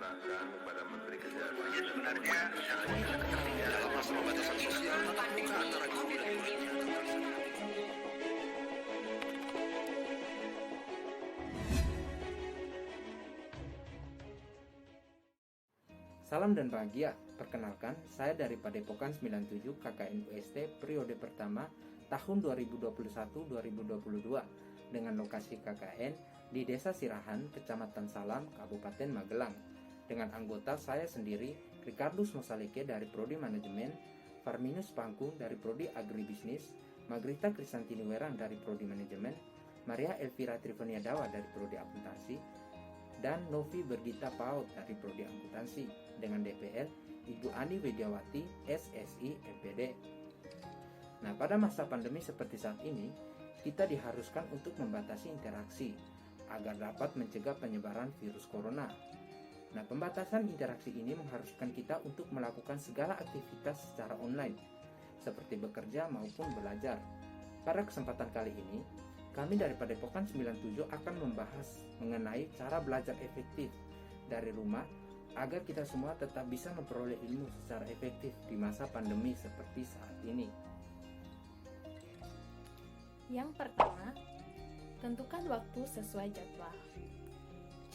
kembangkan kepada Menteri Kesehatan. Sebenarnya dalam masa pembatasan sosial tatap muka antara guru dan murid. Salam dan bahagia. Perkenalkan, saya dari Padepokan 97 KKN UST periode pertama tahun 2021-2022 dengan lokasi KKN di Desa Sirahan, Kecamatan Salam, Kabupaten Magelang. Dengan anggota saya sendiri, Ricardus Mosalike dari Prodi Manajemen, Farminus Pangkung dari Prodi Agribisnis, Magrita Krisantini Werang dari Prodi Manajemen, Maria Elvira Trifonia Dawa dari Prodi Akuntansi, dan Novi Bergita Paut dari Prodi Akuntansi dengan DPL Ibu Ani Widiawati SSI MPD. Nah, pada masa pandemi seperti saat ini, kita diharuskan untuk membatasi interaksi agar dapat mencegah penyebaran virus corona. Nah, pembatasan interaksi ini mengharuskan kita untuk melakukan segala aktivitas secara online, seperti bekerja maupun belajar. Pada kesempatan kali ini, kami dari Padepokan 97 akan membahas mengenai cara belajar efektif dari rumah agar kita semua tetap bisa memperoleh ilmu secara efektif di masa pandemi seperti saat ini. Yang pertama, tentukan waktu sesuai jadwal.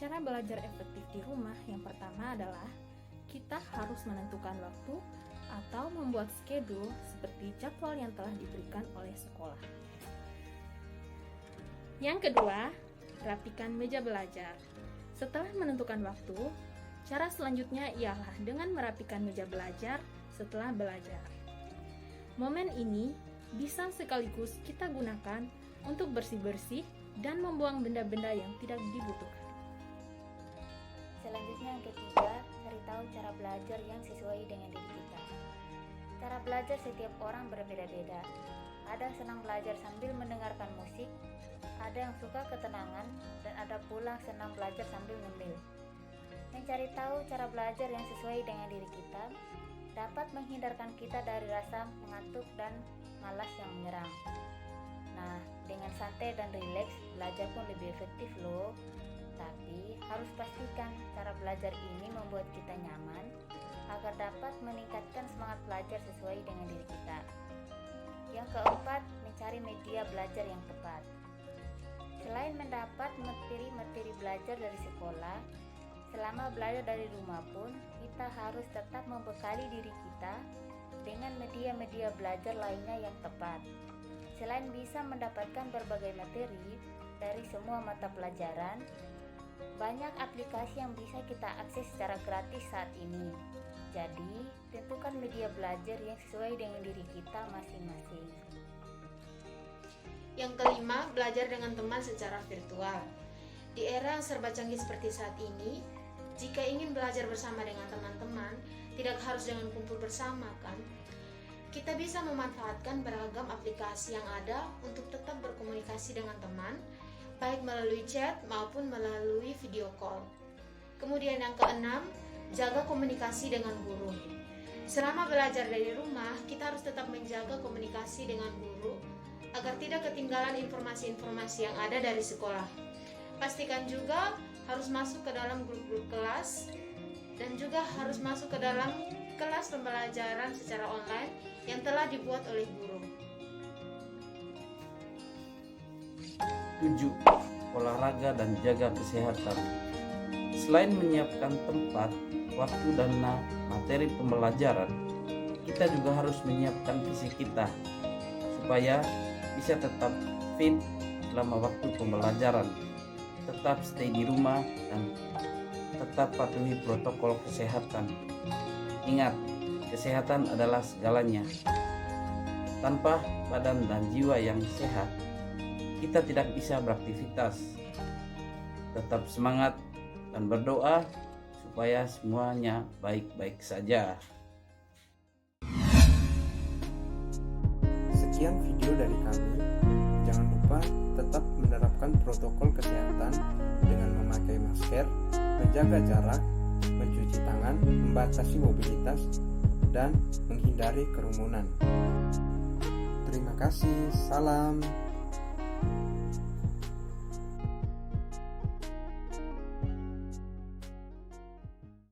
Cara belajar efektif di rumah yang pertama adalah kita harus menentukan waktu atau membuat schedule seperti jadwal yang telah diberikan oleh sekolah. Yang kedua, rapikan meja belajar. Setelah menentukan waktu, cara selanjutnya ialah dengan merapikan meja belajar setelah belajar. Momen ini bisa sekaligus kita gunakan untuk bersih-bersih dan membuang benda-benda yang tidak dibutuhkan. Selanjutnya yang ketiga, cari tahu cara belajar yang sesuai dengan diri kita. Cara belajar setiap orang berbeda-beda. Ada yang senang belajar sambil mendengarkan musik, ada yang suka ketenangan, dan ada pula yang senang belajar sambil ngemil. Mencari tahu cara belajar yang sesuai dengan diri kita dapat menghindarkan kita dari rasa mengantuk dan malas yang menyerang. Nah, dengan santai dan rileks, belajar pun lebih efektif loh. Tapi harus pastikan cara belajar ini membuat kita nyaman agar dapat meningkatkan semangat belajar sesuai dengan diri kita. Yang keempat, mencari media belajar yang tepat. Selain mendapat materi-materi belajar dari sekolah, selama belajar dari rumah pun kita harus tetap membekali diri kita dengan media-media belajar lainnya yang tepat. Selain bisa mendapatkan berbagai materi dari semua mata pelajaran, banyak aplikasi yang bisa kita akses secara gratis saat ini. Jadi, tentukan media belajar yang sesuai dengan diri kita masing-masing. Yang kelima, belajar dengan teman secara virtual. Di era yang serba canggih seperti saat ini, jika ingin belajar bersama dengan teman-teman, tidak harus dengan kumpul bersama, kan? Kita bisa memanfaatkan beragam aplikasi yang ada untuk tetap berkomunikasi dengan teman, baik melalui chat maupun melalui video call. Kemudian yang keenam, jaga komunikasi dengan guru. Selama belajar dari rumah, kita harus tetap menjaga komunikasi dengan guru agar tidak ketinggalan informasi-informasi yang ada dari sekolah. Pastikan juga harus masuk ke dalam grup-grup kelas dan juga harus masuk ke dalam kelas pembelajaran secara online yang telah dibuat oleh guru. 7. Olahraga dan jaga kesehatan. Selain menyiapkan tempat, waktu, dan materi pembelajaran, kita juga harus menyiapkan fisik kita supaya bisa tetap fit selama waktu pembelajaran, tetap stay di rumah, dan tetap patuhi protokol kesehatan. Ingat, kesehatan adalah segalanya. Tanpa badan dan jiwa yang sehat, kita tidak bisa beraktivitas. Tetap semangat dan berdoa supaya semuanya baik-baik saja. Sekian video dari kami. Jangan lupa tetap menerapkan protokol kesehatan dengan memakai masker, menjaga jarak, mencuci tangan, membatasi mobilitas, dan menghindari kerumunan. Terima kasih. Salam.